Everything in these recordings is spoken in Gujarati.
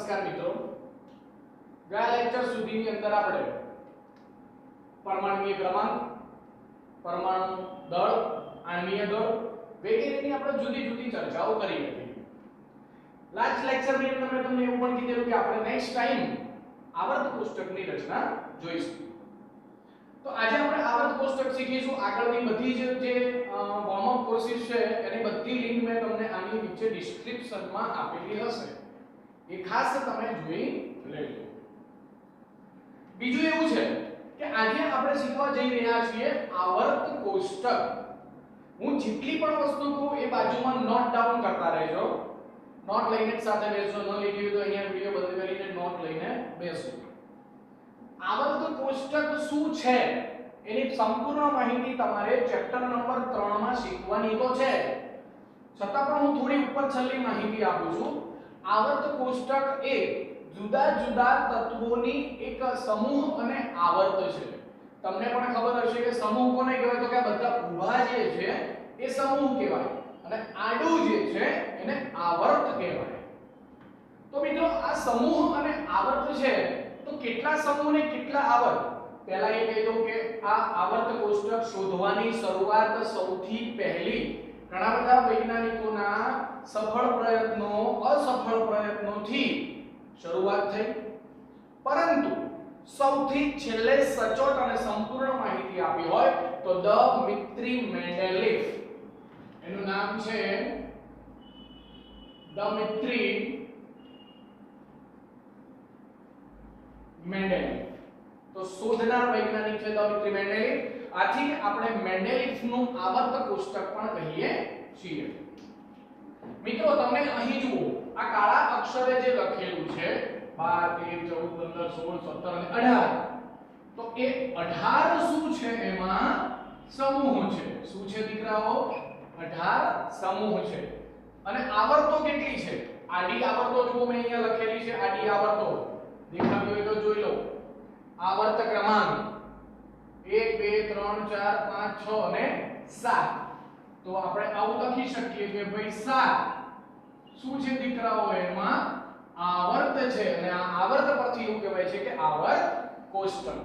નમસ્કાર મિત્રો, ગયા લેક્ચર સુધીની અંદર આપણે પરમાણુય ક્રમાંક, પરમાણુ દળ, આણ્વીય દળ વગેરેની આપણે જુદી જુદી ચર્ચાઓ કરી હતી. લાસ્ટ લેક્ચરની અંદર મેં તમને એવું પણ કીધેલું કે આપણે નેક્સ્ટ ટાઈમ આવર્ત કોષ્ટકની રચના જોઈશું. તો આજે આપણે આવર્ત કોષ્ટક શીખીશું. આગળની બધી જે વોર્મ અપ કોર્સિસ છે એની બધી લિંક મેં તમને આની નીચે ડિસ્ક્રિપ્શનમાં આપેલી હશે, એ ખાસ તમે જોઈ લેજો. બીજું એવું છે કે આજે આપણે શીખવા જઈ રહ્યા છીએ આવર્ત કોષ્ટક. હું જેટલી પણ વસ્તુ કહું એ બાજુમાં નોટ ડાઉન કરતા રહેજો. નોટ લઈને સાથે બેસજો, ન લીધી તો અહીંયા વિડિયો બંધ કરીને નોટ લઈને બેસજો. આવર્ત કોષ્ટક શું છે એની સંપૂર્ણ માહિતી તમારે ચેપ્ટર નંબર 3 માં શીખવાની તો છે, છતાં પણ હું થોડી ઉપર છેલ્લી માહિતી આપું છું. આવર્ત કોષ્ટક એ જુદા જુદા તત્વોની એક સમૂહ અને આવર્ત છે. તમને પણ ખબર હશે કે સમૂહ કોને કહેવાય, તો કે બધા ઊભા જે છે એ સમૂહ કહેવાય અને આડું જે છે એને આવર્ત કહેવાય. તો મિત્રો આ સમૂહ અને આવર્ત છે, તો કેટલા સમૂહ ને કેટલા આવર્ત? પહેલા એ કહી દઉં કે આ આવર્ત કોષ્ટક શોધવાની શરૂઆત સૌથી પહેલી ઘણા બધા વૈજ્ઞાનિકોના સફળ પ્રયત્નો, અસફળ પ્રયત્નોથી શરૂઆત થઈ, પરંતુ સૌથી છેલ્લે સચોટ અને સંપૂર્ણ માહિતી આપી હોય તો દમિત્રી મેન્ડેલિફ. એનું નામ છે દમિત્રી મેન્ડેલિફ. તો શોધનાર વૈજ્ઞાનિક છે દમિત્રી મેન્ડેલિફ. આથી આપણે મેન્ડેલિફનું આવર્ત કોષ્ટક પણ કહીએ છીએ. મિત્રો તમે અહીં જુઓ, આ કાળા અક્ષરે જે લખેલું છે 12 13 14 15 16 17 અને 18, તો એ 18 શું છે? એમાં સમૂહ છે. શું છે દીકરાઓ? 18 સમૂહ છે. અને આવર્તો કેટલી છે? આડી આવર્તો જુઓ, મેં અહીંયા લખેલી છે આડી આવર્તો, દેખાતી હોય તો જોઈ લો. આવર્ત ક્રમાંક 1 2 3 4 5 6 અને 7. તો આપણે આવું લખી શકીએ કે ભાઈ 7 શું છે દીકરાઓ? એમાં આવર્ત છે. અને આ આવર્ત પરથી એવું કહેવાય છે કે આવર્ત કોષ્ટક.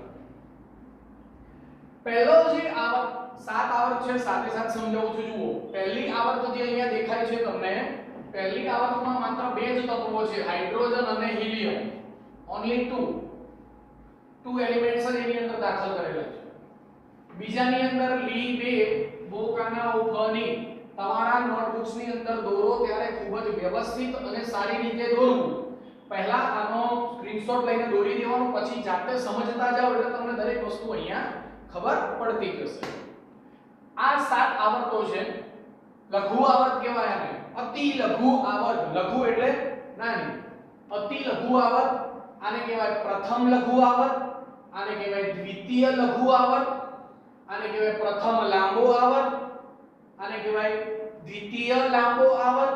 પહેલો જે આવર્ત 7 આવર્ત છે, સાથે સાથે સમજાવું છું. જુઓ, પહેલી આવર્ત જે અહીંયા દેખાય છે તમને, પહેલી આવર્તમાં માત્ર બે જ તત્વો છે, હાઇડ્રોજન અને હિલિયમ. ઓન્લી ટુ એલિમેન્ટ્સ જ એની અંદર દાખલ કરેલા છે. બીજાની અંદર લી બે બોકાના ઉફની તમારા નોટબુક્સ ની અંદર દોરો ત્યારે ખૂબ જ વ્યવસ્થિત અને સારી રીતે દોરવું. પહેલા આનો સ્ક્રીનશોટ લઈને દોરી દેવાનું, પછી જાતે સમજતા જાઓ એટલે તમને દરેક વસ્તુ અહીંયા ખબર પડતી જશે. આ 7 આવર્તો છે. લઘુ આવર્ત કહેવાય આને, અતિ લઘુ આવર્ત. લઘુ એટલે નાની, અતિ લઘુ આવર્ત આને કહેવાય પ્રથમ લઘુ આવર્ત, આને કહેવાય દ્વિતીય લઘુ આવર્ત, આને કહેવાય પ્રથમ લાંબો આવર્ત, આને કહેવાય દ્વિતીય લાંબો આવર્ત,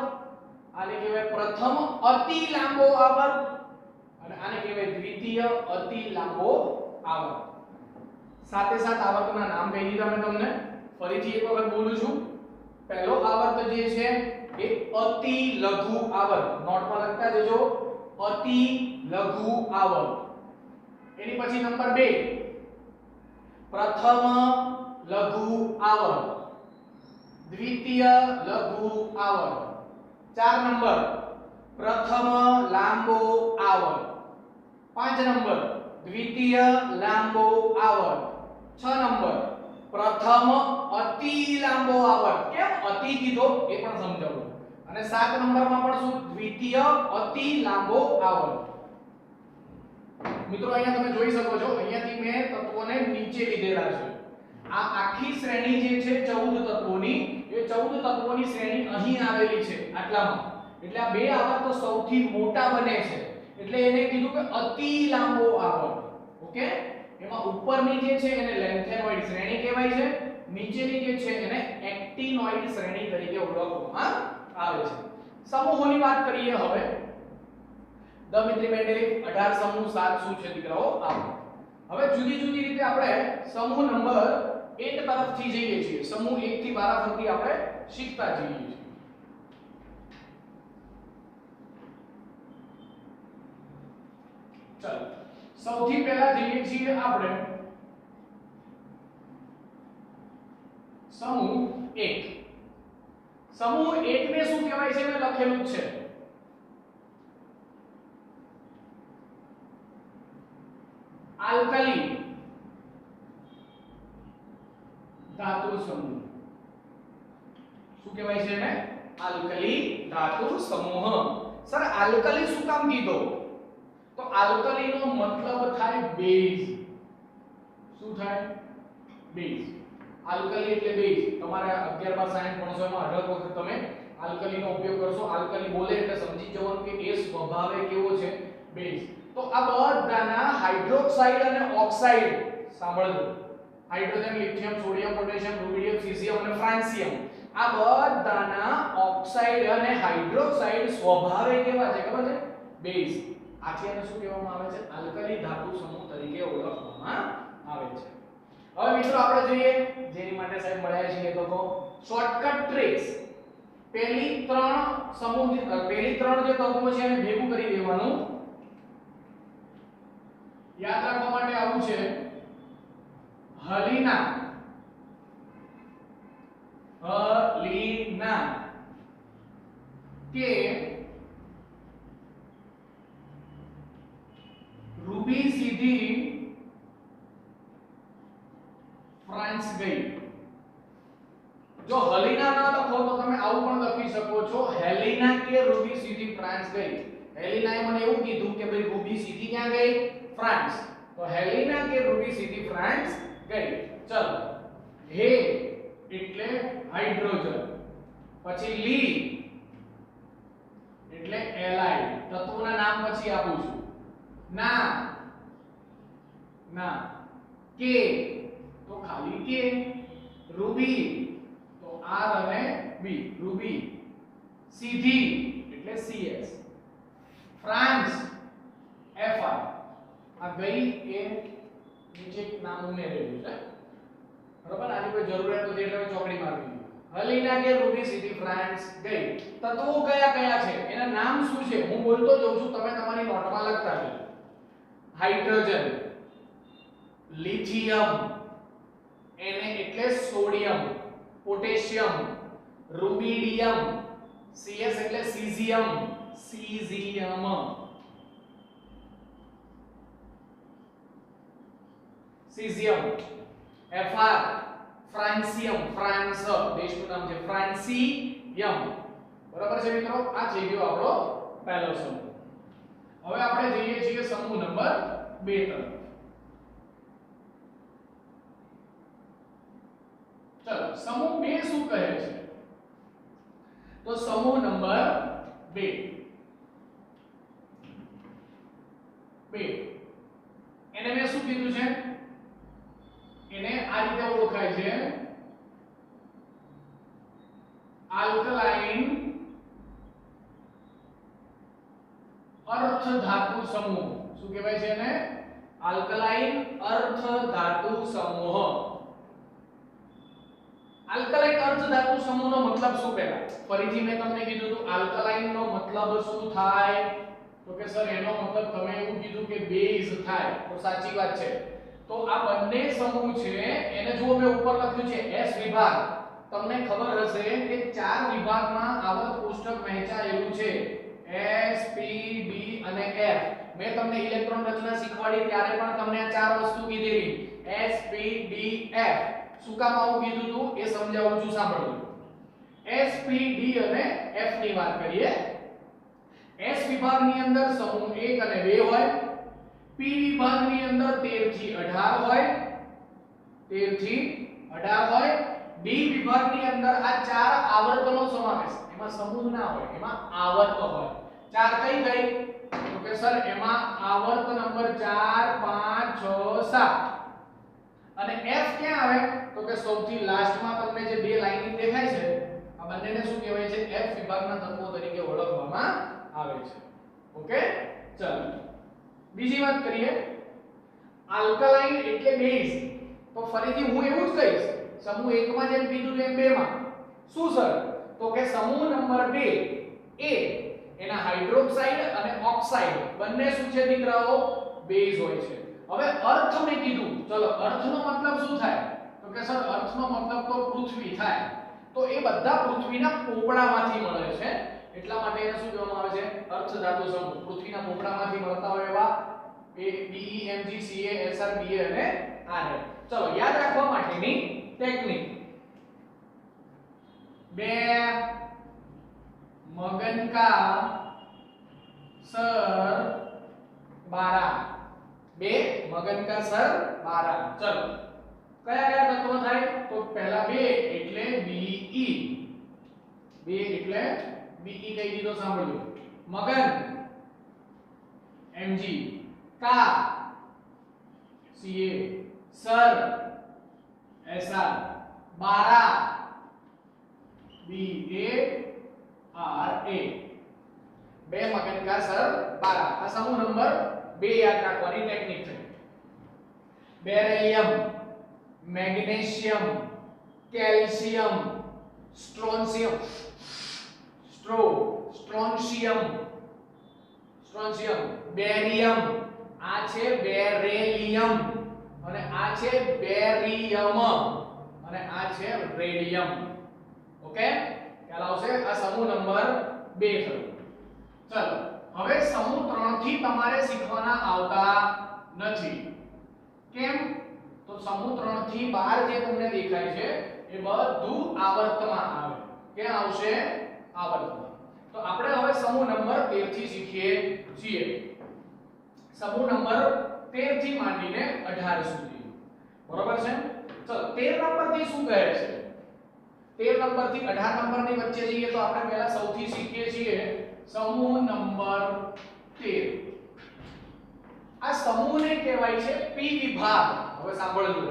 આને કહેવાય પ્રથમ અતિ લાંબો આવર્ત, અને આને કહેવાય દ્વિતીય અતિ લાંબો આવર્ત. સાથે સાથે આવર્તના નામ કહી દીધા મેં તમને. ફરીથી એક વખત બોલું છું. પહેલો આવર્ત જે છે એ અતિ લઘુ આવર્ત, નોટમાં લખતા જજો, અતિ લઘુ આવર્ત. એની પછી નંબર 2 પ્રથમ લઘુ આવર્ત, દ્વિતીય લઘુ આવર્ત. 4 નંબર પ્રથમ લાંબો આવર્ત. 5 નંબર દ્વિતીય લાંબો આવર્ત. 6 નંબર પ્રથમ અતિ લાંબો આવર્ત. કેમ અતિ કીધો એ પણ સમજાવું. અને 7 નંબરમાં પણ શું? દ્વિતીય અતિ લાંબો આવર્ત. મિત્રો અહીંયા તમે જોઈ શકો છો, અહીંયાથી મેં તત્વોને નીચે લીધેલા છે. આ આખી શ્રેણી જે છે 14 તત્વોની, એ 14 તત્વોની શ્રેણી અહીં આવેલી છે આટલામાં. એટલે આ બે આવર્ત સૌથી મોટા બને છે, એટલે એને કીધું કે અતિ લાંબો આવર્ત. ઓકે, એમાં ઉપરની જે છે એને લેન્થેનોઇડ શ્રેણી કહેવાય છે, નીચેની જે છે એને એક્ટિનોઇડ શ્રેણી તરીકે ઓળખવામાં આવે છે. સમૂહોની વાત કરીએ હવે. દમિત્રી મેન્ડેલિફ 18 સમૂહ 7 શું છે દીકરાઓ? આવર્ત. હવે જુદી જુદી રીતે આપણે સમૂહ નંબર 1 તરફથી જઈએ છીએ. સમૂહ 1 થી વારાફરતી આપણે શીખતા જઈએ છીએ. ચલો સૌથી પહેલા જઈએ છીએ આપણે સમૂહ 1. સમૂહ 1 ને શું કહેવાય છે મેં લખેલું જ છે આલ્કલી ધાતુ સમૂહ. શું કહેવાય છે એને? આલ્કલી ધાતુ સમૂહ. સર આલ્કલી શું કામ કીધો? તો આલ્કલી નો મતલબ થાય બેઝ. શું થાય? બેઝ. આલ્કલી એટલે બેઝ. તમારે 11 બાર સાયન્સ ભણશો એમાં 18 વખત તમે આલ્કલી નો ઉપયોગ કરશો. આલ્કલી બોલે એટલે સમજી જવાનું કે એ સ્વભાવે કેવો છે? બેઝ. તો આ બધાના હાઇડ્રોક્સાઇડ અને ઓક્સાઇડ સાંભળજો. Hydrogen, lithium, sodium, potassium, rubidium, caesium અને ફ્રાન્સિયમ આ બધાના ઓક્સાઇડ અને હાઇડ્રોક્સાઇડ સ્વભાવે કેવા છે ખબર છે? બેઝ. આથી આને શું કહેવામાં આવે છે? આલ્કલી ધાતુ સમૂહ તરીકે ઓળખવામાં આવે છે. હવે મિત્રો આપણે જોઈએ જેની માટે સાહેબ મળ્યા છીએ તો શોર્ટકટ ટ્રિક્સ. પહેલી ત્રણ જે તત્વો છે એને ભેગું કરી દેવાનું. યાદ રાખવા માટે આવું છે હલીના કે રૂબી સીધી ફ્રાન્સ ગઈ. જો હલીના ન લખો તો તમે આવું પણ લખી શકો છો હેલિના કે રૂબી સીધી ફ્રાન્સ ગઈ. હેલિનાએ મને એવું કીધું કે ભાઈ રૂબી સીધી ક્યાં ગઈ? ફ્રાન્સ. તો હેલિના કે રૂબી સીધી ફ્રાન્સ ગઈ. ચલો હે એટલે હાઇડ્રોજન, પછી લી એટલે એલાઇડ. તત્વોના નામ પછી આપું છું. ના કે તો ખાલી કે. રૂબી તો આર અને બી રૂબી. સીધી એટલે સીએસ. France FR. આ ગઈ એ નીચે નામ ઉમેરેલું છે બરાબર. આની કોઈ જરૂરિયાત નથી એટલે ચોકડી મારવી. હલીના કે રૂબી સીધી ફ્રાન્સ ગઈ. તત્વો કયા કયા છે એના નામ શું છે હું બોલતો જઉં છું, તમે તમારી નોટમાં લખતા જજો. હાઇડ્રોજન, લિથિયમ એને એટલે સોડિયમ, પોટેશિયમ, રૂબિડિયમ, સીએસ એટલે સીઝિયમ, એફઆર ફ્રાન્સિયમ, ફ્રાન્સ દેશનું નામ છે ફ્રાન્સિયમ. બરાબર છે મિત્રો? આ થઈ ગયો આપણો પહેલો સમૂહ. હવે આપણે જઈએ છીએ સમૂહ નંબર 2 તરફ. ચલો સમૂહ 2 શું કહે છે? તો સમૂહ નંબર 2 એને મેં શું કીધું છે? એને આ રીતે ઓળખાય છે આલ્કલાઇન અર્થ ધાતુ સમૂહ. શું કહેવાય છે એને? આલ્કલાઇન અર્થ ધાતુ સમૂહ. આલ્કલાઇન અર્થ ધાતુ સમૂહનો મતલબ શું? પહેલા ફરીથી મેં તમને કીધું હતું આલ્કલાઇન નો મતલબ શું થાય? તો કે સર એનો મતલબ તમે એવું કીધું કે બેઝ થાય. તો સાચી વાત છે. તો આ બંને સમૂહ છે એને જો મેં ઉપર લખ્યું છે S વિભાગ. તમને ખબર હશે કે 4 વિભાગમાં આવર્ત કોષ્ટક વહેંચાયેલું છે S P D અને F. મેં તમને ઇલેક્ટ્રોન રચના શીખવાડી ત્યારે પણ તમને આ 4 વસ્તુ કીધેલી S P D F. શું કામ આવું કીધું તું એ સમજાવું છું, સાંભળો. S P D અને F ની વાત કરીએ. S વિભાગની અંદર સમૂહ 1 અને 2 હોય. P વિભાગની અંદર 13 થી 18 હોય. 13 થી 18 હોય. D વિભાગની અંદર આ 4 આવર્તનો સમાવેશ. એમાં સમૂહ ના હોય, એમાં આવર્ત હોય. 4 કઈ ગઈ? તો કે સર એમાં આવર્ત નંબર 4 5 6 7. અને F ક્યાં આવે? તો કે સૌથી લાસ્ટમાં તમને જે બે લાઈન દેખાય છે આ બંનેને શું કહેવાય છે? F વિભાગના તત્વો તરીકે ઓળખવામાં આવે છે. ઓકે ચલો બીજી વાત કરીએ. આલ્કલાઇન એટલે બેઝ. તો ફરીથી હું એવું જ કહીશ સમૂહ 1 માં જેમ કીધું એમ 2 માં. શું સર? તો કે સમૂહ નંબર 2 એ એના હાઇડ્રોક્સાઇડ અને ઓક્સાઇડ બંને શું છે દીકરાઓ? બેઝ હોય છે. હવે અર્થ મેં કીધું, ચલો અર્થનો મતલબ શું થાય? તો કે સર અર્થનો મતલબ તો પૃથ્વી થાય. તો એ બધા પૃથ્વીના પોપડામાંથી મળે છે, એટલા માટે એને શું કહેવામાં આવે છે? અર્થ ધાતુ સમૂહ. પૃથ્વીના પોપડામાંથી મળતા હોય એવા એ BE MG CA SR BA અને RL. ચલો યાદ રાખવા માટેની ટેકનિક. બે मगन का सर 12. બે મગન કા સર 12. ચલો કયા કયા તત્વો થાય? તો પહેલા બે એટલે BE. બે એટલે BE કહી દીધો, સાંભળજો. મગન MG, કા CA, sir SR, 12 BA RA. બે મગન કા સર 12. આ સમૂહ નંબર 2 યાદ રાખવાની ટેકનિક છે. બેરિલિયમ, મેગ્નેશિયમ, કેલ્શિયમ, સ્ટ્રોન્શિયમ, સ્ટ્રોન્શિયમ, બેરિયમ, આ છે બેરેલિયમ, અને આ છે બેરિયમ, અને આ છે રેડિયમ. ઓકે, ખ્યાલ આવશે? આ સમૂહ નંબર 2 થયો. ચલો હવે સમૂહ 3 થી તમારે શીખવાના આવતા નથી. કેમ? તો સમૂહ 3 થી 12 જે તમને દેખાય છે એ બધું આવર્તમાં આવે. ક્યાં આવશે? આવર્તમાં. તો આપણે હવે સમૂહ નંબર 13 થી શીખીએ છીએ. સમૂહ નંબર 13 થી માંડીને 18 સુધી. બરોબર છે? ચલો 13 નંબર થી શું કહે છે? 13 નંબર થી 18 નંબરની વચ્ચે જઈએ તો આપણે પહેલા સૌથી શીખીએ છીએ સમૂહ નંબર 13. આ સમૂહને કહેવાય છે પી વિભાગ. હવે સાંભળજો,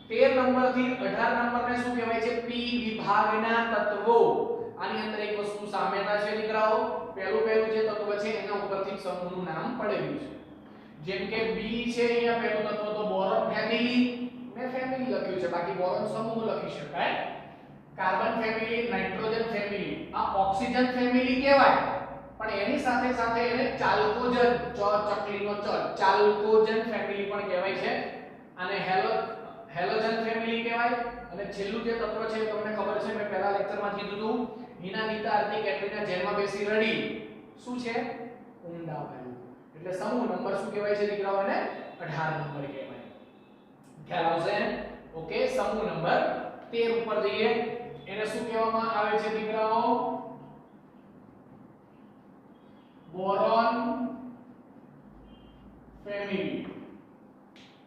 13 નંબર થી 18 નંબરને શું કહેવાય છે? પી વિભાગના તત્વો. આની અંદર એક વસ્તુ સામ્યતા છે દીકરાઓ. પહેલું જે તત્વ છે એના ઉપરથી સમૂહનું નામ પડેલું છે. જેમ કે બી છે, અહીંયા પહેલું તત્વ તો બોરોન ફેમિલી. મેં ફેમિલી લખ્યું છે, બાકી બોરોન સમૂહ લખી શકાય. કાર્બન ફેમિલી, નાઇટ્રોજન ફેમિલી, આ ઓક્સિજન ફેમિલી કહેવાય. પણ એની સાથે સાથે એને ચાલ્કોજન, ચકલીનો ચ, ચાલ્કોજન ફેમિલી પણ કહેવાય છે. આને હેલોજન ફેમિલી કહેવાય. અને છેલ્લું જે તત્વ છે તમને ખબર છે, મેં પહેલા લેક્ચરમાં કીધું હતું, હિના ગીતા આરતી કેટરીના જેલમાં બેસી રડી. શું છે? ઊંડા વાયુ. એટલે સમૂહ નંબર શું કહેવાય છે દીકરાઓને? 18 નંબર કહેવાય. ખ્યાલ આવશે? ઓકે, સમૂહ નંબર 13 ઉપર જઈએ. એને શું કહેવામાં આવે છે દીકરાઓ? Boron family.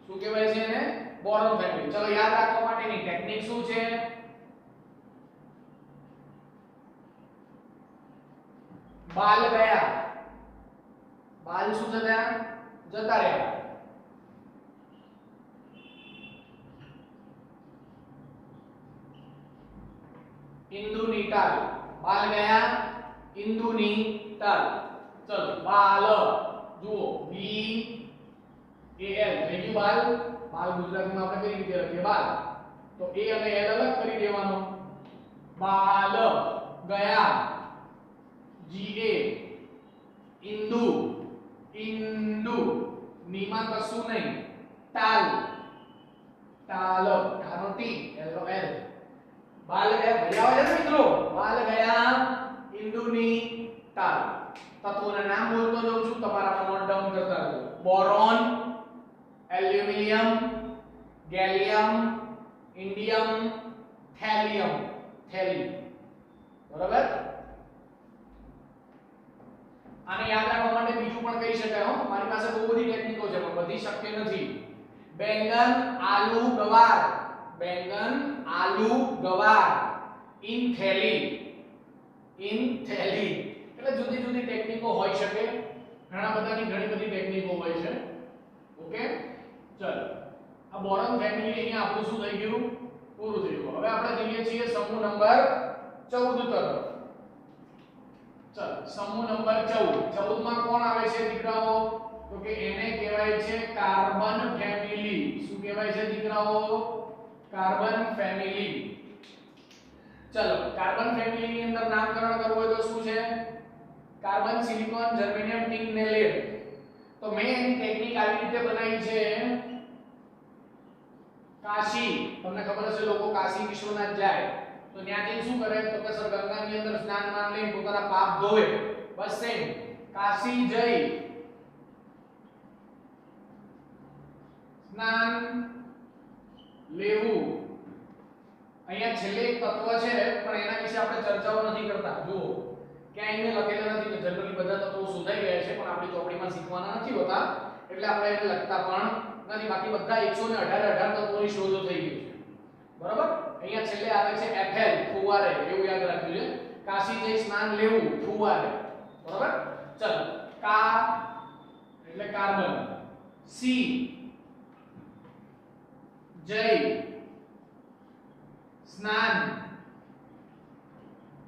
શું કહેવાય છે એને? Boron family. ચલો યાદ રાખવા માટેની ટેકનિક શું છે? બાલ ગયા. બાલ શું થયા? જતા રહ્યા. इंदुनी टाल. बाल गया, इंदुनी टाल. चलो बाल जुओ बी ए एल થઈ ગયું બાલ. બાલ ગુજરાતીમાં આપણે કઈ રીતે લખીએ? બાલ. તો એ અને એલ અલગ કરી દેવાનો. બાલ ગયા, જી એ इंदु, इंदु નીમાં કશું નહીં. टाल, टाल ટાનો ટી, એલ નો એલ. बाल गया, भैया आवाज है मित्रों? बाल गया, इंदुनी टाल. तत्वोना नाम बोलतो जाऊं છું, તમારા નોટ ડાઉન કરતા રહો. Boron, aluminium, gallium, indium, thallium, થેલી. બરાબર? આને યાદ રાખવા માટે બીજું પણ કહી શકાય. હો, મારી પાસે બહુ બધી ટેકનિકો છે પણ બધી શક્ય નથી. બેંગન, આલુ, ગવાર. બેંગન, આલુ, ગવાર. ઇન થેલી, ઇન થેલી. એટલે જુદી જુદી ટેકનિકો હોઈ શકે. ઘણા બધાની ઘણી બધી ટેકનિકો હોય છે. ઓકે, ચલો આ બોરોન ફેમિલી અહીંયા આપણું શું થઈ ગયું? પૂરું થઈ ગયું. હવે આપણે જઈએ છીએ સમૂહ નંબર 14 તરફ. ચલો સમૂહ નંબર 14. 14 માં કોણ આવે છે દીકરાઓ? તો કે એને કહેવાય છે કાર્બન ફેમિલી. શું કહેવાય છે દીકરાઓ? Carbon family. ચલો કાર્બન ફેમિલી ની અંદર નામકરણ કરવું હોય તો શું છે? કાર્બન, સિલિકોન, જર્મેનિયમ, ટિન ને લેડ. તો મેં એની ટેકનિક રીતે બનાવી છે કાશી. તમને ખબર હશે લોકો કાશી વિશ્વનાથ જાય તો ત્યાં જઈને શું કરે તો કે સર ગંગાની અંદર સ્નાન માન લઈને પોતાના પાપ ધોવે. બસ સેમ કાશી જઈ સ્નાન લેવું. અહીંયા છેલ્લે એક તત્વ છે પણ એના વિશે આપણે ચર્ચાઓ નથી કરતા. જુઓ ક્યાંય એને લખેલા નથી તો જનરલી બધા તત્વો શોધાઈ ગયા છે પણ આપણી ચોપડીમાં શીખવાના નથી હોતા એટલે આપણે એને લખતા પણ નથી. બાકી બધા 118 તત્વોની શોધો થઈ ગઈ છે. બરાબર. અહીંયા છેલ્લે આવે છે એફએલ ફુવારે, એવું યાદ રાખવું છે. કાશી જઈ સ્નાન લેવું ફુવારે. બરાબર. ચલો કા એટલે કાર્બન, સી જઈ સ્નાન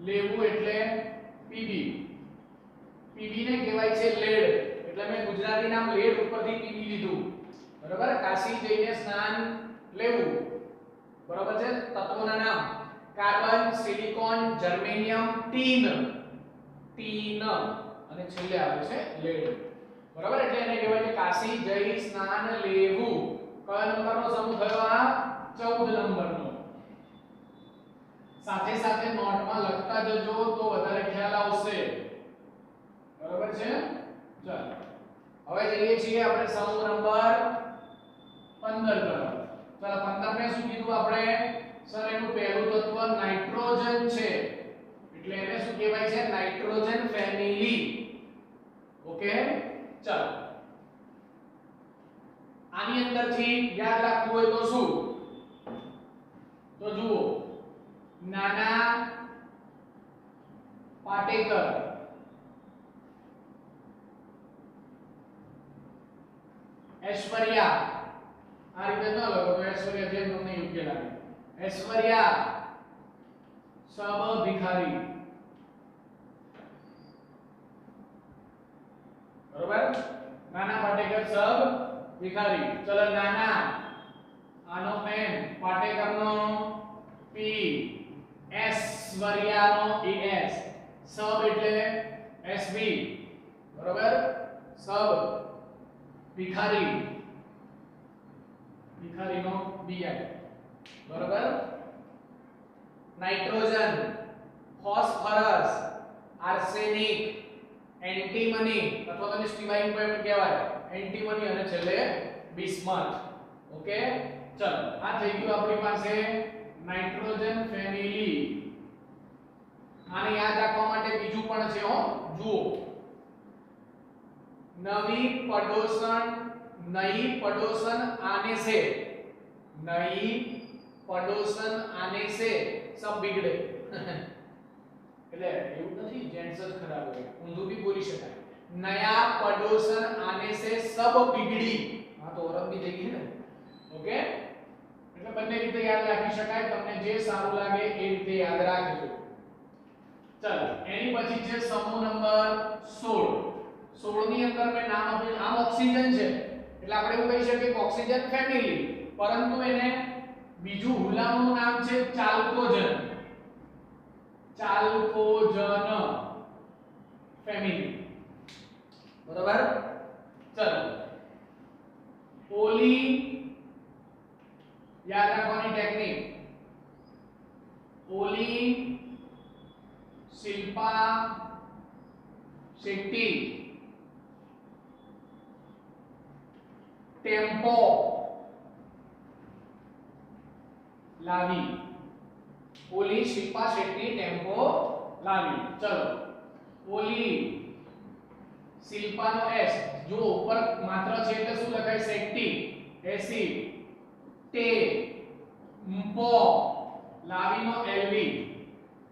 લેવું એટલે પીબી. પીબી ને કહેવાય છે લેડ એટલે મેં ગુજરાતી નામ લેડ ઉપરથી પીબી લીધું. બરાબર. કાશી જઈને સ્નાન લેવું. બરાબર છે. તત્વોના નામ carbon, silicon, germanium, tin. Tin અને છેલ્લે આવે છે લેડ. બરાબર. એટલે એને કહેવાય છે કાશી જઈ સ્નાન લેવું. કયો નંબરનો સમૂહ થયો આ? 14 નંબરનો. સાથે સાથે નોટમાં લખતા જજો તો વધારે ખ્યાલ આવશે. બરાબર છે. ચાલો હવે જઈએ છીએ આપણે સમૂહ નંબર 15 તરફ. ચાલો 15 ને શું કીધું આપણે? સર એનું પહેલું તત્વ નાઇટ્રોજન છે એટલે એને શું કહેવાય છે? Nitrogen family. ઓકે. ચાલો આની અંદરથી યાદ રાખવું હોય તો શું? તો જુઓ નાના પાટેકર ऐश्वर्या. આ રીતે ન લખો તો ऐश्वर्या જેમ તમને યોગ્ય લાગે. ऐश्वर्या सब भिखारी. बरोबर. નાના પાટેકર सब भिखारी. ચલો નાના આનો એન પાટેકરનો પી ऐश्वर्याનો એસ सब એટલે એસબી. બરોબર. सब भिखारी. भिखारीનો બીઆઈ. બરોબર. નાઇટ્રોજન, ફોસ્ફરસ, આર્સેનિક, એન્ટીમની અથવા તો સ્ટીવાઇન પોઈન્ટ કહેવાય. એન્ટીમની અને છેલ્લે બિસ્મથ. ઓકે. ચલો આ થઈ ગયું આપણી પાસે નાઇટ્રોજન ફેમિલી. આને યાદ રાખવા માટે બીજું પણ છે હો. જુઓ नई पड़ोसन आने से, नई पड़ोसन आने से सब बिगड़े. એટલે એવું નથી જેન્ટ્સ જ ખરાબ હોય, ઊંધું બી બોલી શકાય. નયા પડોસન આને સે સબ બિગડી. હા તો ઓરત બી થઈ ગઈ ને. ઓકે. એટલે બંને રીતે યાદ રાખી શકાય. તમને જે સારું લાગે એ રીતે યાદ રાખજો. ચાલો એની પછી છે સમૂહ નંબર 16. 16 ની અંદર મેં નામ આપ્યું. આમ ઓક્સિજન છે એટલે આપણે એવું કહી શકીએ કે ઓક્સિજન ફેમિલી, પરંતુ એને બીજું હુલામણું નામ છે ચાલ્કોજન. ચાલ્કોજન ફેમિલી. બરાબર. ચલો ઓલી યાદ રાખવાની ટેકનિક. ઓલી, શિલ્પા શેટ્ટી, टेम्पो लावी. ओली, शिल्पा शेट्टी, टेम्पो लावी. चलो ओली, शिल्पा नो एस जो ऊपर मात्रा છે એટલે શું લખાય? શેટ્ટી એસિડ, ટે મ્પો લાવી નો એલવી.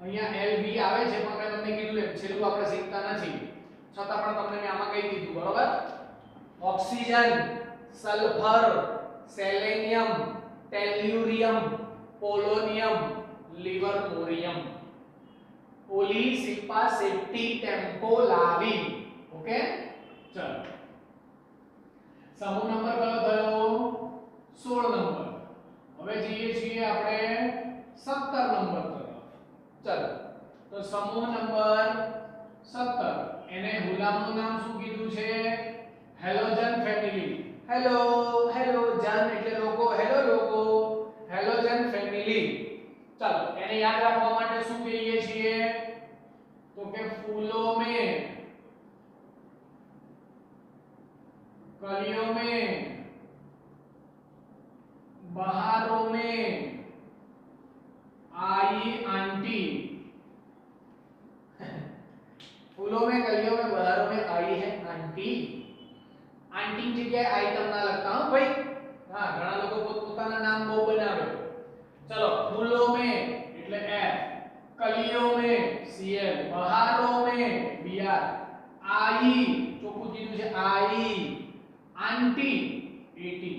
અહીંયા એલવી આવે છે પણ મેં તમને કીધું એમ છેલ્લું આપણે શીખતા નથી, છતાં પણ તમને મેં આમાં કહી દીધું. બરોબર. Oxygen, sulphur, selenium, tellurium, polonium, livermorium. ओली, शिल्पा शेट्टी, टेम्पो लावी. ओके. चलो समूह नंबर कयो થયો? 16 નંબર. હવે જઈએ છીએ આપણે 17 નંબર તરફ. ચલો તો સમૂહ નંબર 17 એને હુલામણું નામ શું કીધું છે? Halogen family. હેલો હેલોજન એટલે લોકો, હેલો લોકો, હેલોજન ફેમિલી. ચાલો એને યાદ રાખવા માટે શું કહીએ છીએ તો કે ફૂલો में, कलियों में, बहारों में आई आंटी. फूलों में, कलियों में, बहारों में आई है आंटी. आंटी की जगह आइटम ना लगता हूं भाई. हां घણા લોકો પોતાના નામ બહુ બનાવે. चलो फूलों में એટલે एफ, कलियों में सीएल, बहारों में बीआर, आई ચોખ્ખું કીધું છે आई, आंटी एटी.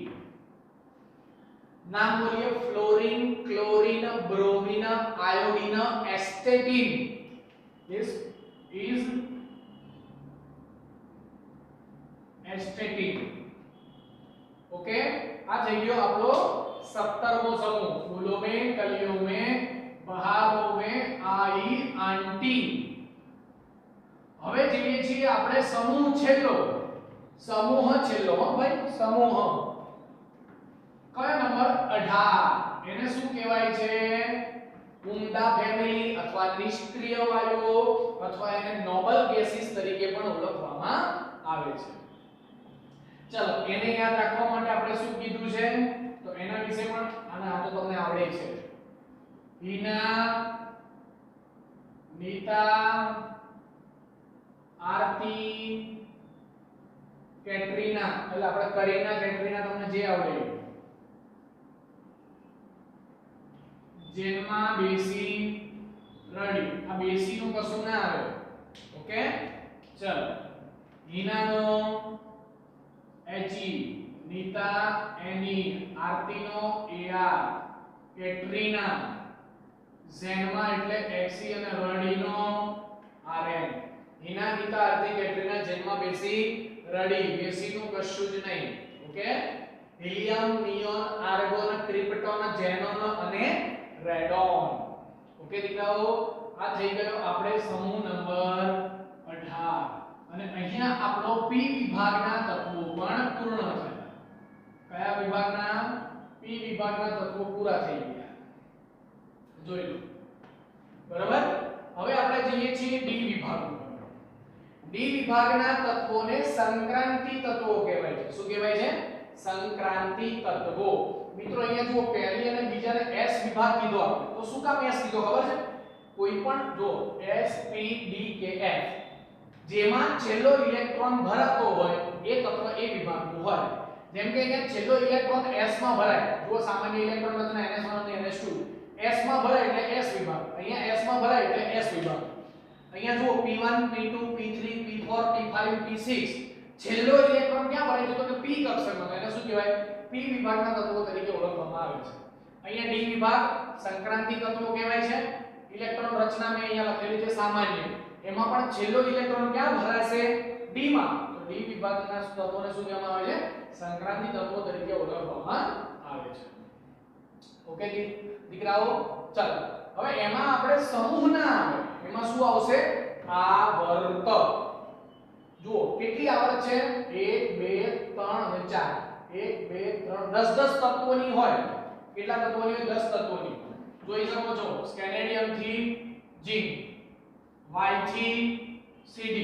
नाम बोलिए fluorine, chlorine, bromine, iodine, astatine. This is astatine. Okay आ થઈ ગયો આપણો 17મો સમૂહ. फूलों में, कलियों में, बहारों में आई आंटी. હવે જોઈએ છીએ આપણે સમૂહ છેલ્લો. સમૂહ છેલ્લો હો ભાઈ, સમૂહ કયો નંબર 18. એને શું કહેવાય છે? ઉમદા ફેમિલી અથવા નિષ્ક્રિય વાયુઓ અથવા એને નોબલ ગેસીસ તરીકે પણ ઓળખવામાં આવે છે. ચલો એને યાદ રાખવા માટે આપણે શું કીધું છે તો એના વિશે પણ આને આ તો તમને આવડે છે. હીના, નીતા, આરતી, કેટરીના. એટલે આપણે કરીના, કેટરીના તમને જે આવડે. જેનમાં બેસી રડી. આ બેસી નું કશું ના આવે. ઓકે ચલો હીનાનો એચઈ, નીતા એની, આરતીનો એઆર, કેટરીના ઝેનમાં એટલે એક્સી અને રડીનો આરએન. હીના, નીતા, આરતી, કેટરીના જેનમાં બેસી રડી. બેસી નું કશું જ નહીં. Okay helium, neon, argon, krypton, xenon અને રેડોન. ઓકે દીકરાઓ આ થઈ ગયો આપણે સમૂહ નંબર 18. અને અહીંયા આપણો પી વિભાગના તત્વો પણ પૂર્ણ થયા. કયા વિભાગના? પી વિભાગના તત્વો પૂરા થઈ ગયા. જોઈ લો બરાબર. હવે આપણે જઈએ છીએ ડી વિભાગ. ડી વિભાગના તત્વોને સંક્રાંતિ તત્વો કહેવાય છે. શું કહેવાય છે? સંક્રાંતિ તત્વો. મિત્રો અહીંયા જુઓ પહેલી અને બીજાને એસ વિભાગ કીધો આપણે. તો શું કામ એસ કીધો ખબર છે? કોઈ પણ જો એસ પી ડી કે એફ જેમાં છેલ્લો ઇલેક્ટ્રોન ભરાતો હોય એ તત્વ એ વિભાગનું હોય. જેમ કે અહીંયા છેલ્લો ઇલેક્ટ્રોન s માં ભરાય. જો સામાન્ય ઇલેક્ટ્રોન રચના ns1 અને ns2 s માં ભરાય એટલે s વિભાગ. અહીંયા s માં ભરાય એટલે s વિભાગ. અહીંયા જુઓ p1 p2 p3 p4 p5 p6 છેલ્લો ઇલેક્ટ્રોન ક્યાં ભરાય છે તો કે p કક્ષકમાં. એને શું કહેવાય? p વિભાગના તત્વો તરીકે ઓળખવામાં આવે છે. અહીંયા d વિભાગ સંક્રાંતિ તત્વો કહેવાય છે. ઇલેક્ટ્રોન રચના મેં અહીંયા લખેલી છે સામાન્ય. એમાં પણ છેલ્લો ઇલેક્ટ્રોન ક્યાં ભરાશે? d માં. તો d વિભાગના તત્વોને શું કહેવામાં આવે છે? સંક્રાંતિ તત્વો તરીકે ઓળખવામાં આવે છે. ઓકે દીકરાઓ ચાલો હવે એમાં આપણે સમૂહ ના આવે. એમાં શું આવશે? આવર્ત. જુઓ કેટલી આવર્ત છે? 1 2 3 અને 4. 1 2 3 10 10 તત્વોની હોય. કેટલા તત્વોની હોય? 10 તત્વોની. જોઈ શકો છો સ્કેનેડિયમ થી ઝિંક, Y થી CD.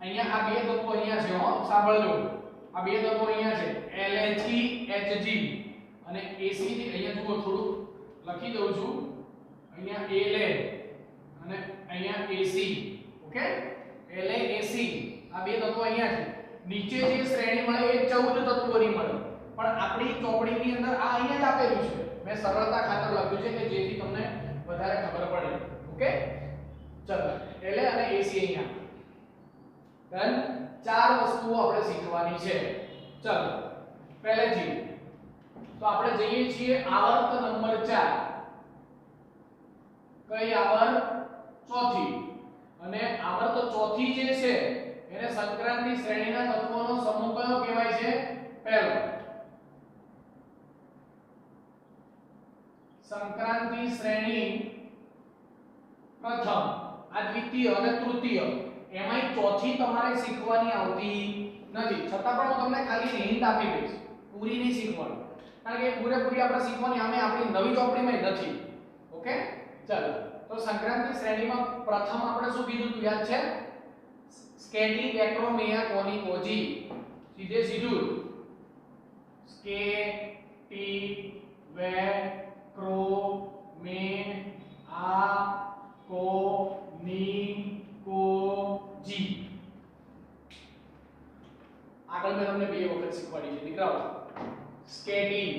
અહીંયા આ બે તત્વો અહીંયા છે હો, સાંભળજો. આ બે તત્વો અહીંયા છે La થી Hg અને Ac થી. અહીંયા જુઓ થોડું લખી દઉં છું. અહીંયા La અને અહીંયા AC. ઓકે La AC આ બે તત્વો અહીંયા છે. નીચે જે શ્રેણી મળે એ 14 તત્વોની મળે. પણ આપણી ચોપડીની અંદર આ અહીંયા જ આપેલું છે. મેં સરળતા ખાતર લખ્યું છે કે જેથી તમને વધારે ખબર પડે. ઓકે ચલો La અને AC અહીંયા ડન. ચાર વસ્તુઓ આપણે શીખવાની છે. ચલો પહેલેથી તો આપણે જઈએ છીએ આવર્ત નંબર 4. કઈ આવર્ત? ચોથી. અને આવર્ત ચોથી જે છે એને સંક્રાંતિ શ્રેણીના તત્વોનો સમૂહ કયો કહેવાય છે? પહેલો. સંક્રાંતિ શ્રેણી પ્રથમ, આ દ્વિતીય અને તૃતીય. એમાંય ચોથી તમારે શીખવાની આવતી નથી, છતાં પણ હું તમને ખાલી હિન્ટ આપી દઈશ, પૂરી નહીં શીખવાની, કારણ કે પૂરેપૂરી આપણે શીખવાની આમે આપણી નવી ચોપડીમાં નથી. ઓકે, ચાલો તો સંક્રાંતિ શ્રેણીમાં પ્રથમ આપણે શું કીધું તું યાદ છે? સ્કેટી એક્રોમિયા કોનિકોજી. સીધે સીધું સ્કેટી વેક્રોમિયા કોનિકોજી. આગળ મેં તમને બે વખત શીખવાડી છે દીકરાઓ. સ્કેટી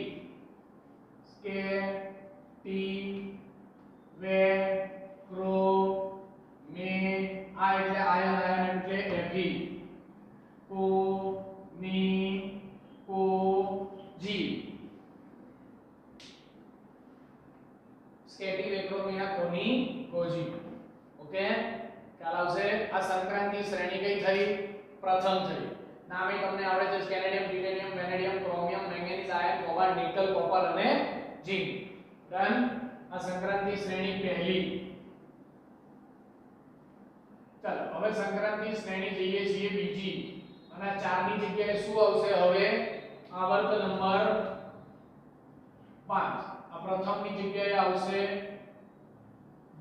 વેક્રોમિયા એટલે આયન, આયન એટલે એફી, કોનિકોજી. સ્કેટી વેક્રોમિયા કોનિકોજી. ઓકે, ખ્યાલ આવશે? આ સંક્રાંતિ શ્રેણી કઈ થઈ? પ્રથમ થઈ. નામે તમને આવડે છે scandium, titanium, vanadium, chromium, manganese, iron, cobalt, nickel, copper અને ઝિંક. ડન. આ સંક્રાંતિ શ્રેણી પહેલી. ચાલો હવે સંક્રાંતિ શ્રેણી જઈએ છીએ બીજી, અને 4 ની જગ્યાએ શું આવશે હવે? આવર્ત નંબર 5. આ પ્રથમ ની જગ્યાએ આવશે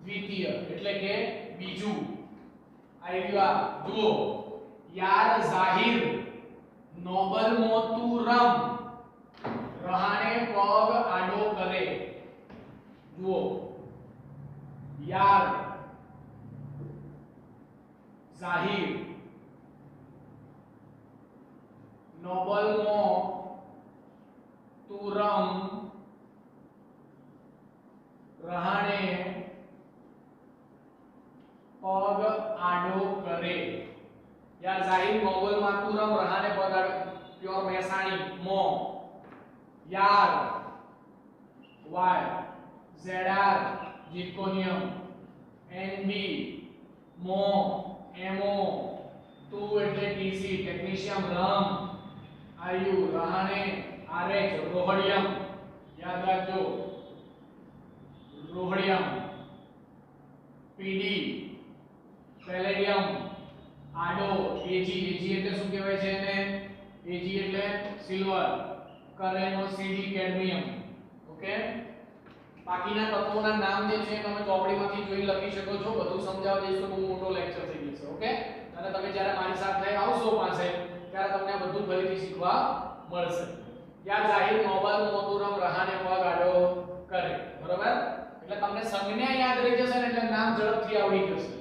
દ્વિતીય, એટલે કે બીજું. આઈડિયા જુઓ. યાર જાહિર નોબલ મોતુરમ રહાણે પગ આડો કરે. જુઓ, યાર જાહિર નોબલ મોતુરમ રહાણે પગ આડો કરે. યાર જાહિર નોબલ માતુરમ રહાને પગ આડો. પ્યોર મહેસાણી મો. યાર વાય ઝેડઆર zirconium. NB મો MO. તું એટલે TC ટેક્નિશિયમ રમ. આયુ રહાને RH રોહડિયમ. યાદ રાખજો રોહડિયમ. PD પેલેડિયમ આડો. AG એટલે શું કહેવાય છે એને? AG એટલે સિલ્વર. કરેનો CD cadmium. ઓકે, બાકીના તત્વોના નામ જે છે તમે ચોપડીમાંથી જોઈ લખી શકો છો. બધું સમજાવવા જઈશ તો બહુ મોટો લેક્ચર થઈ જશે. ઓકે, અને તમે જ્યારે મારી સાથે આવશો પાસે ત્યારે તમને આ બધું ફરીથી શીખવા મળશે. યાર જાહિર નોબલ મોતુરમ રહાને પગ આડો કરે. બરોબર, એટલે તમને સંજ્ઞા યાદ રહી જશે ને એટલે નામ ઝડપથી આવડી જશે.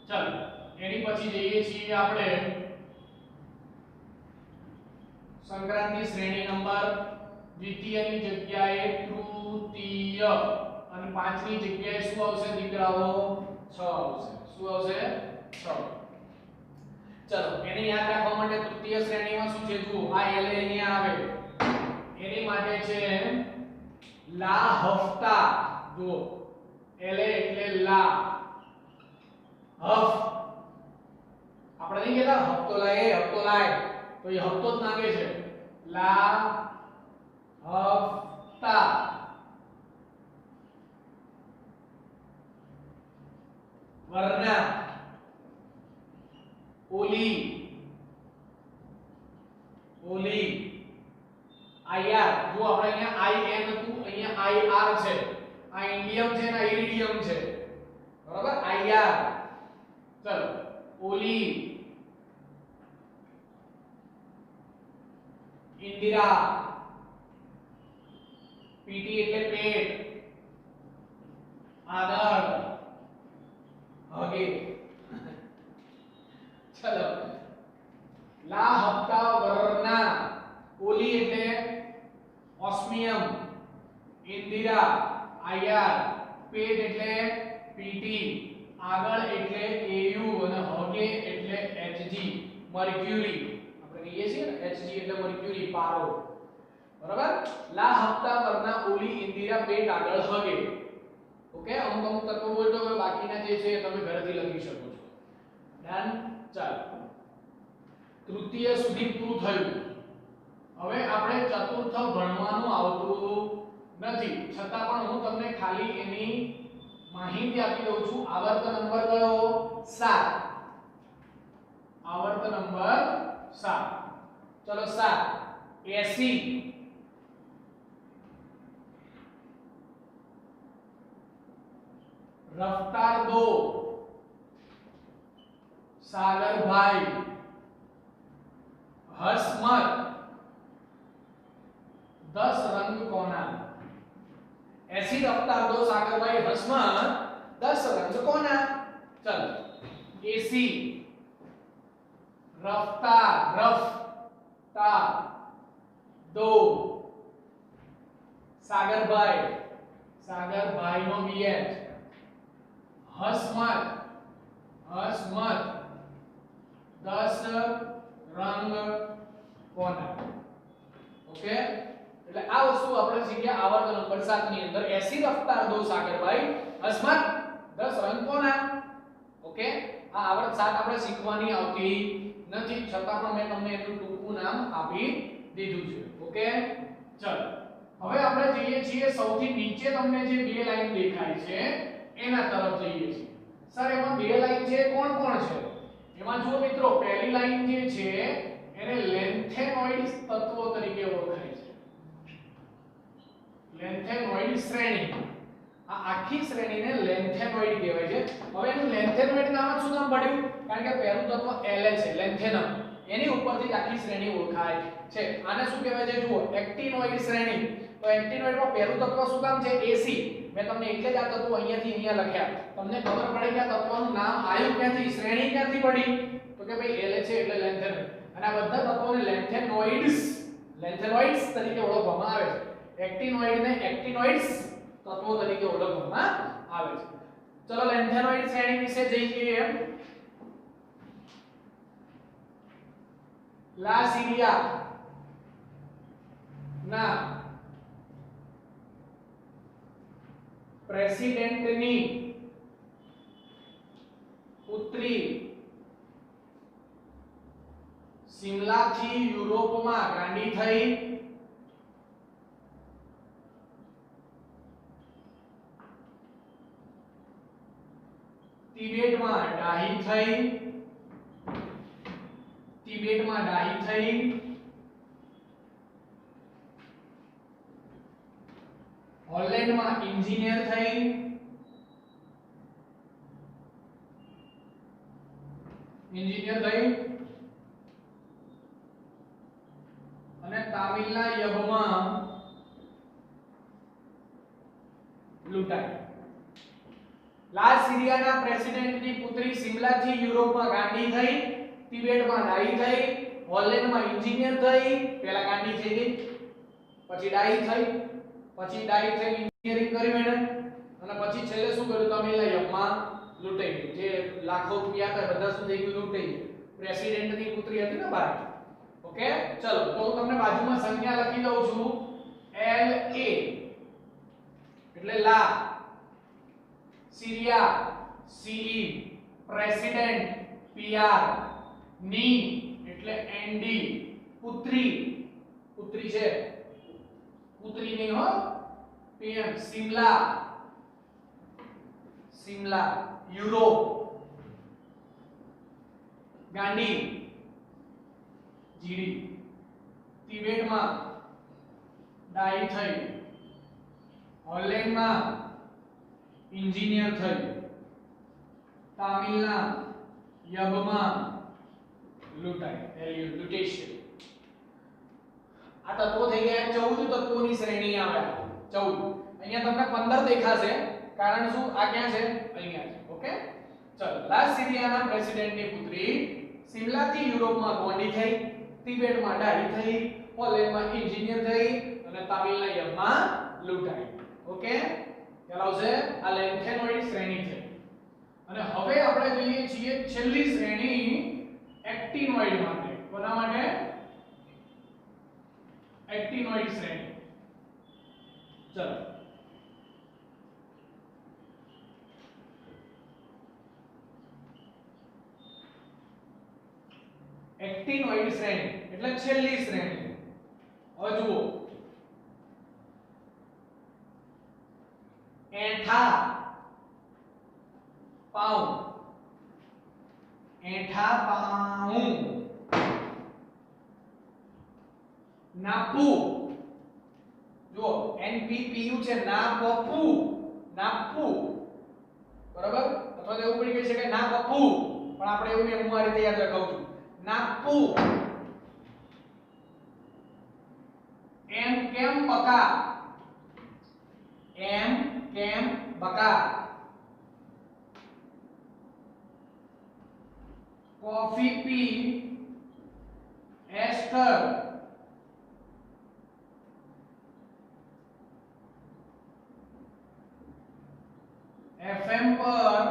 ચાલો એની પછી જઈએ છીએ આપણે સંક્રાંતિ શ્રેણી નંબર દ્વિતીયની જગ્યાએ તૃતીય, અને 5 ની જગ્યાએ શું આવશે દીકરાઓ? 6 આવશે. શું આવશે? 6. ચલો એને યાદ રાખવા માટે તૃતીય શ્રેણીમાં શું છે? જુઓ, આ એલ અહીંયા આવે, એની માટે છે લા હફતા. જુઓ, એલ એટલે લા, હફ આપણે નહીં કહેતા હફતો લાય, હફતો લાય, તો એ હફતો જ નાખે છે. લા હફતા. વર્ના ઓલી, ઓલી. આઈઆર. જો આપણે અહીંયા આઈએન હતું, અહીંયા આઈઆર છે. આ ઇન્ડિયમ છે ને ઇરિડિયમ છે. બરાબર, આઈઆર. ચલો ઓલી. ઇન્દિરા. પીટી એટલે પેટ. આગળ હગે. ચલો લા હપ્તા વર્ના. ઓલી એટલે ઓસ્મિયમ. ઇન્દિરા આઈઆર. પેટ એટલે પીટી. આગળ એટલે એયુ અને હગે એટલે એચજી. મર્ક્યુરી આપણે કહીએ છીએ ને, એચજી એટલે મર્ક્યુરી, પારો. બરાબર, લા હપ્તા વર્ના ઓલી ઇન્દિરા પેટ આગળ હગે. ઓકે, અમુક તત્વો બોલતો હોય, બાકીના જે છે તમે ઘરેથી લખી શકો છો. ડન. ચાલો તૃતીય સુધી પૂરું થયું. હવે આપણે ચતુર્થ ભણવાનું આવતું નથી, છતાં પણ હું તમને ખાલી એની માહિતી આપી દઉં છું. આવર્ત નંબર કયો? 7. આવર્ત નંબર 7 चलो 7 80 रफ्तार 2 सागर भाई हसमत 10 रंग कोना 80 रफ्तार 2 सागर भाई हसमत 10 रंग कोना चल 80 रफ्तार 2 सागर भाई नो बीएच हसमत 10 रंग कोना ओके એટલે આ વસ્તુ આપણે શીખ્યા આવર્ત નંબર 7 ની અંદર 80 રફતાર 2 સાગરભાઈ હસમત 10 રંગ કોના ઓકે આ આવર્ત 7 આપણે શીખવાની આવતી નથી છતાં પણ મેં તમને એનું ટૂંકું નામ આપી દીધું છે ઓકે ચલો હવે આપણે જઈએ છીએ સૌથી નીચે તમને જે બે લાઈન દેખાય છે એના તરફ જઈએ છીએ સર એમાં બે લાઈન છે કોણ કોણ છે એમાં જુઓ મિત્રો પહેલી લાઈન જે છે એને લેન્થેનોઇડ તત્વો તરીકે ઓળખાય છે લેન્થેનોઇડ શ્રેણી આ આખી શ્રેણીને લેન્થેનોઇડ કહેવાય છે હવે એનું લેન્થેનોઇડ નામ શું નામ પડ્યું કારણ કે પહેલું તત્વ L છે લેન્થેનમ એની ઉપરથી આખી શ્રેણી ઓળખાય છે આને શું કહેવાય છે જુઓ એક્ટિનોઇડ શ્રેણી તો એક્ટિનોઇડમાં પહેલું તત્વ શું નામ છે AC મેં તમને એટલે જ આ તત્વો અહીંયાથી અહીંયા લખ્યા તમને ખબર પડે કે આ તત્વનું નામ આવ્યું ક્યાંથી શ્રેણી ક્યાંથી પડી તો કે ભાઈ L છે એટલે લેન્થેનોઇડ અને આ બધા તત્વોને લેન્થેનોઇડ્સ તરીકે ઓળખવામાં આવે છે એક્ટિનોઇડ ને એક્ટિનોઇડ્સ તત્વો તરીકે ઓળખવામાં આવે છે ચલો લેન્થેનોઇડ શ્રેણી વિશે જઈએ લાસીરિયા ના પ્રેસિડેન્ટની પુત્રી સિમલાથી યુરોપમાં ગાંડી થઈ તિબેટમાં ડાહી થઈ હોલેન્ડમાં એન્જિનિયર થઈ અને તામિલના યબમાં લૂંટાઈ લાસીરિયાના પ્રેસિડેન્ટની પુત્રી સિમલાથી યુરોપમાં ગાંડી થઈ તિબેટમાં ડાહી થઈ હોલેન્ડમાં એન્જિનિયર થઈ પહેલા ગાંડી થઈ ગઈ પછી ડાહી થઈ એન્જિનિયરિંગ કર્યું એને અને પછી છેલ્લે શું કર્યું તમિલના યબમાં લૂંટાઈ ગઈ જે લાખો રૂપિયા હતા બધા શું થઈ ગયું લૂંટાઈ ગયું પ્રેસિડેન્ટની પુત્રી હતી ને ભારત ઓકે ચલો તો હું તમને બાજુમાં સંજ્ઞા લખી દઉં છું LA એટલે લા सीरिया CE प्रेसिडेंट PR ની એટલે ND પુત્રી છે પુત્રી નહીં હો PM સિમલા યુરોપ ગાંડી જીડી તિબેટમાં ડાઈ થઈ હોલેન્ડમાં इंजीनियर થઈ તામિલના યબમાં લૂંટાઈ લ્યુટેશન આ તત્વો થઈ ગયા 14 તત્વોની શ્રેણી આવ્યા 14 અહીંયા તમને 15 દેખાશે કારણ શું આ ક્યાં છે અહીંયા છે ઓકે ચલો લાસીરિયાના પ્રેસિડેન્ટની પુત્રી સિમલાથી યુરોપમાં ગોંડી થઈ તિબેટમાં ડાહી થઈ હોલેન્ડમાં એન્જિનિયર થઈ અને તામિલના યબમાં લૂંટાઈ ઓકે ચલાવશે આ લેન્થેનોઇડ શ્રેણી છે અને હવે આપણે જોઈએ છીએ છેલ્લી શ્રેણી એક્ટિનોઇડ માટે કોના માટે એક્ટિનોઇડ શ્રેણી ચલો એક્ટિનોઇડ શ્રેણી એટલે છેલ્લી શ્રેણી હવે જુઓ एठा पाऊं નાપવું. જો NPPU છે નાપવું, નાપવું, બરાબર. અથવા તો એવું પણ કહી શકાય નાપવું, પણ આપણે એવું નહીં, હું આ રીતે યાદ રાખું છું. નાપવું. એમ કેમ બકા, એમ કેમ બકા. કોફી પી એસ્ટર, FM પર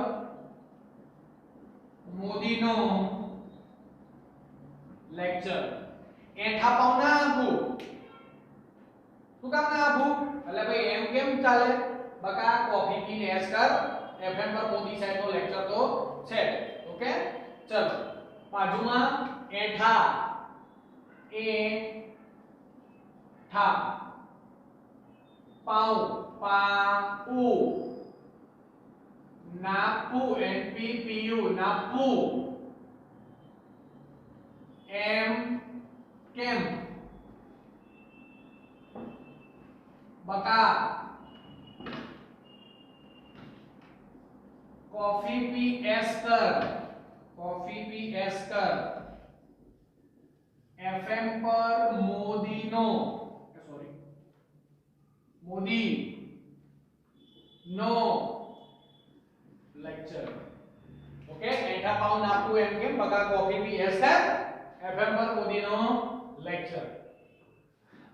મોદીનો લેક્ચર. એઠા પાઉ ના આપું. શું કામ ના આપું? એટલે ભાઈ એમ કેમ ચાલે? બકા કોફી પીને એસ કર, FM પર મોદી સાહેબ નો લેક્ચર તો છે. ઓકે, ચલો બાજુમાં એઠા, એ ઠા, પાઉ, પાઉ, નાપુ, NPPU નાપુ, એમ કેમ બકા, કોફી પી એસ્ટર, કોફી પી એસ્ટર, FM પર મોદીનો, સોરી મોદી નો લેક્ચર. ઓકે, એઠા પાઉ નાપુ એમ કેમ બકા કોફી પી એસ્ટર, FM પર મોદીનો લેક્ચર.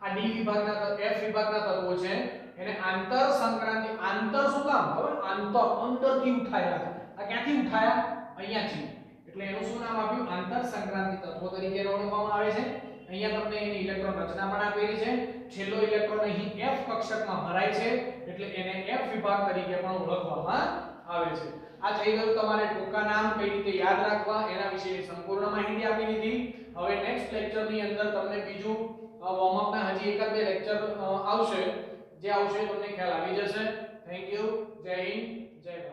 આ ડી વિભાગના F વિભાગના તત્વો છે, એને આંતર સંક્રાંતિ. આંતર શું કામ ખબર? આંતર અંદરથી ઉઠાયા. આ ક્યાંથી ઉઠાયા? અહીંયાથી. એટલે એનું શું નામ આપ્યું? આંતર સંક્રાંતિ તત્વો તરીકે ઓળખવામાં આવે છે. અહીંયા તમને એની ઇલેક્ટ્રોન રચના પણ આપેલી છે. છેલ્લો ઇલેક્ટ્રોન અહીં F કક્ષકમાં ભરાય છે, એટલે એને F વિભાગ તરીકે પણ ઓળખવામાં આવે છે. આ થઈ ગયું તમારે ટૂંકા નામ કઈ રીતે યાદ રાખવા એના વિશેની સંપૂર્ણ માહિતી આપી દીધી. હવે નેક્સ્ટ લેક્ચરની અંદર તમને બીજું વોર્મ અપ ના હજી એકાદ બે લેક્ચર આવશે, જે આવશે તમને ખ્યાલ આવી જશે. Thank you. જય હિન્દ, જય ભારત.